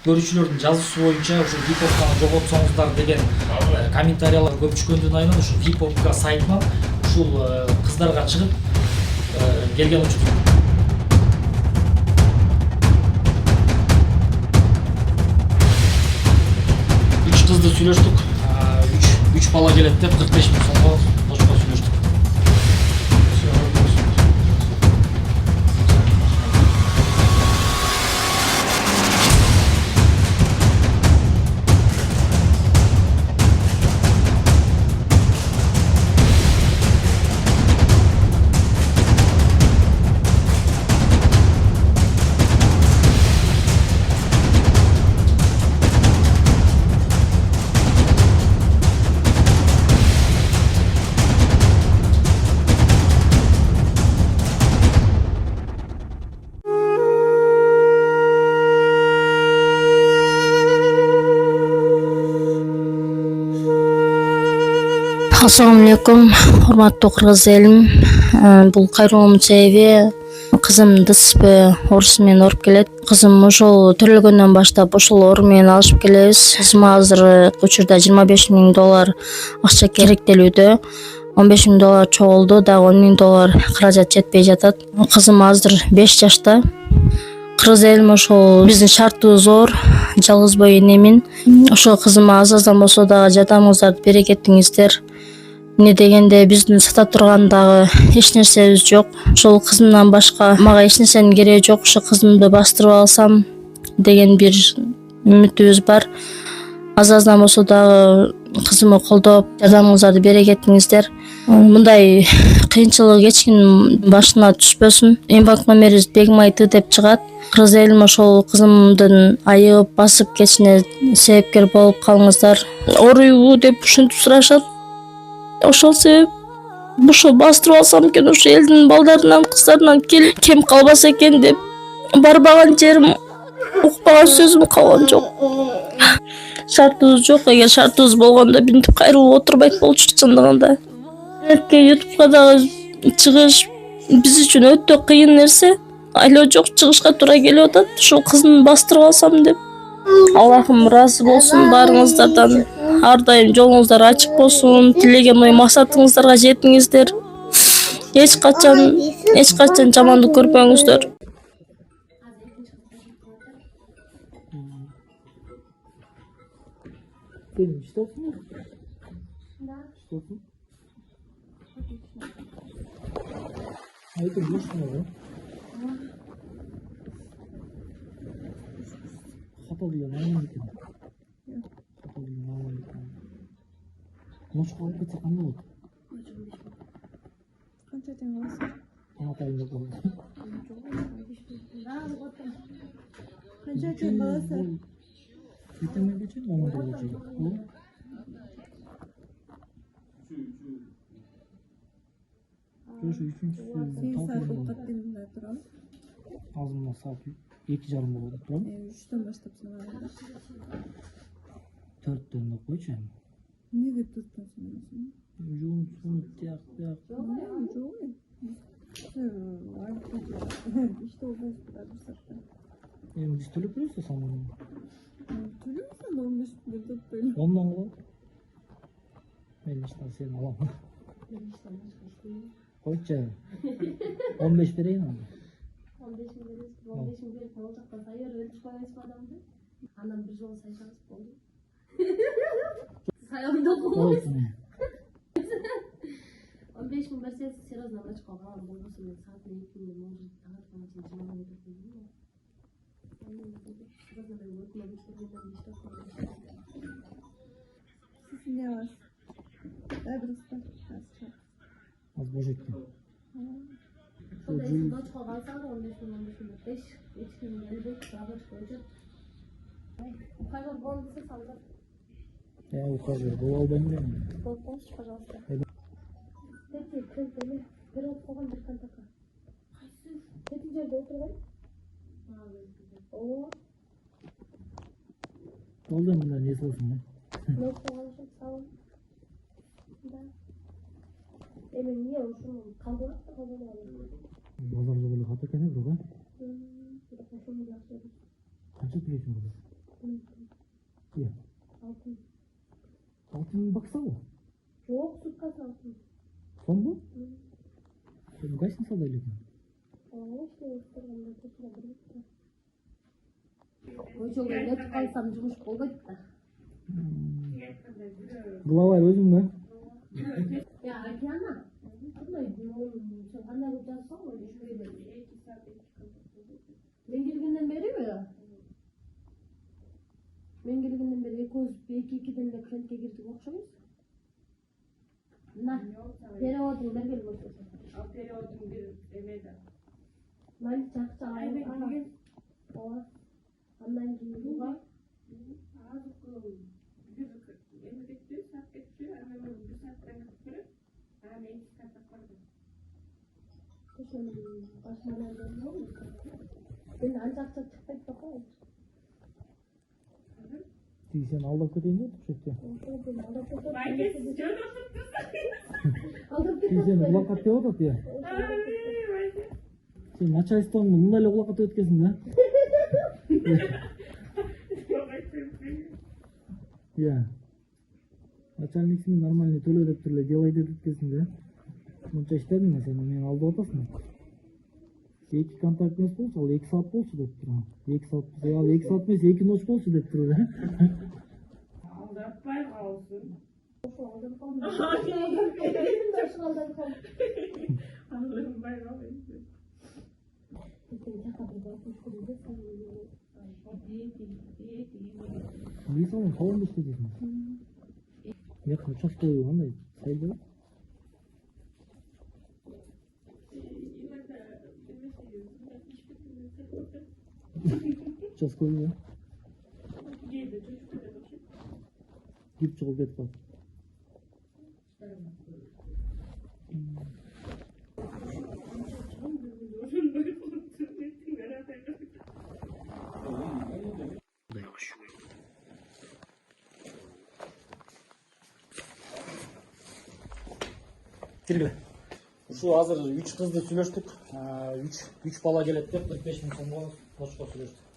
көрүүчүлөрдүн жазуусу боюнча ушу хип-хопту жоготсоңуздар деген комментариялар көп түшкөндүн айынан ушу хип-хопка сайтынан ушул кыздарга чыгып келген учурда. Үч кызды сүйлөштүк. Үч бала келет деп 45 миң сомго бошко сүйлөштүк. Ассаламу алейкум, урматтуу кыргыз элим. Бул кайрылуумдун себеби кызым ДСП орусу менен оруп келет. Кызым ошол төрөлгөндөн баштап ошол ору менен алышып келебиз. Кызыма азыркы учурда $25 миң акча керектелүүдө. $15 миң чогулду, дагы $10 миң каражат жетпей жатат. Кызым азыр 5 жашта. Кыргыз элим ошол биздин шартыбыз зор, жалгыз бой энемин. Ошол кызыма аздан болсо дагы жардамыңыздарды бере кетиңиздер. Эмне дегенде биздин сата турган дагы эч нерсебиз жок. Ошол кызымдан башка мага эч нерсенин кереги жок. Ошо кызымды бастырып алсам деген бир үмүтүбүз бар. Аздан болсо дагы кызымды колдоп, жардамыңыздарды бере кетиңиздер. Мындай кыйынчылык эч кимдин башына түшпөсүн. Эң банк номерибиз Бегмай Т деп чыгат. Кыргыз элим ошол кызымдын айыгып басып кетишине себепкер болуп калыңыздар. Оруйбу деп ушинтип сурашат. Ошол себеп ошо бастырып алсам экен, ошо элдин балдарынан, кыздарынан кем калбаса экен деп барбаган жерим, укпаган сөзүм калган жок. Шартыбыз жок. Эгер шартыбыз болгондо бинтип кайрылып отурбайт болчу чындыгында. YouTube'га дагы чыгыш биз үчүн өтө кыйын нерсе. Айло жок, чыгышка туура келип атат. Ошол кызымды бастырып алсам деп. Аллахым ыраазы болсун баарыңыздардан. Ар дайым жолуңуздар ачык болсун. Тилеген ой максатыңыздарга жетиңиздер. Эч качан жамандык көрбөңүздөр. Мошко алып кетсе кандай болот? Канча тең аласың? Канча тең аласың? Саат окат келинде турам. Азырына саат 2:30 болот, турам. 3-төн баштап санаганда. 4-төн деп койчу эми. Эмнеге 4-төн санайсың? Жуун тияк. Жок. İşte o boş kadar bir saatte. Biz төлөп беребиз да сананы. Төлөйсүң да 15 миң деп бел. Ondan кылып. Мен иштен сени алам. Койчу. 15 берейин анда. 15 миң бересиз, 15 миң берип ал жактан сайыр өлүп коесуз адамды. Анан бир жолу сайшаңыз болду. Сайылда болду. 15 миң берсеңиз, серьезно ачка калган болбосо мен саатына 2 миң может таңертең чейин жумага өтүп койдум. Siz ne var? Эбристе. Az boş ettim. Сонда ачка калсаң 15 миң эч ким келбейт, дагы чыгып. Ухажер болду десе салдар. Ухажер боло албайм. Болсоңуз, пожалуйста. Тети, кызды берип койгон бир контакт. Кайсы? Тети жерде отурган? О. Oldu mu lan? Neyse olsun lan. Ne olsun sağ Da. Emin niye olsun? Kaldırıp da kaldıralım. Pazarda böyle hatta kene bro. Bir de kaşımı yapıyorum. Kaça tutuyorsun burada? алтын Алтын алтын бакса го. жок, суткасы алтын. Сонбу? Сен гостиницада эледиң? Ошто отурганда көчүдө бир бутта. Көчөгө өтүп калсам жумуш болбойт да. Главарь өзүң да? Я Акиана. Кандай сен кандай кылып жатсаң ошо жерде 2 саат мен келгенден бериби? Мен келгенден бери экөөбүз 2-2ден эле клиентке кирдик окшойбуз. На, переводун бергел болсо. Ал переводун бир эмеде. Мен чакча алып. Ооба. Андан кийин буга Азыр эме кетти, саат кетти, анан мен 1 сааттан кирип, анан 2 саатта калдым. ошонун башынан бердим. Мен анча акча чыкпайт да кой. Тиги сени алдап кетейин деп турчу. Тиги сени улакат деп атат я. Сен начальствоңду мындай эле улакат деп өткөнсүң да? Я. Начальниксиң нормальный төлөө деп туруп эле делай деп өткөнсүң да? Мынча иштедиң да сен мени алдап атасың. 2 контакт эмес болчу, ал 2 саат болчу деп турам. 2 саат, ал 2 саат эмес 2 ночь болчу деп туруп эле. Алдатпай калсын. Алдап калдым. Алдап калдым. Алдатпай калсын. Мисалын колунда иштедиң. Мекан участковый кандай? Сайда? Участковый да? Кип чыгып кетип калды. Киргиле. Ушу азыр 3 кызды сүйлөштүк. 3 бала келет деп 45 миң сомго кочко сүйлөштүк.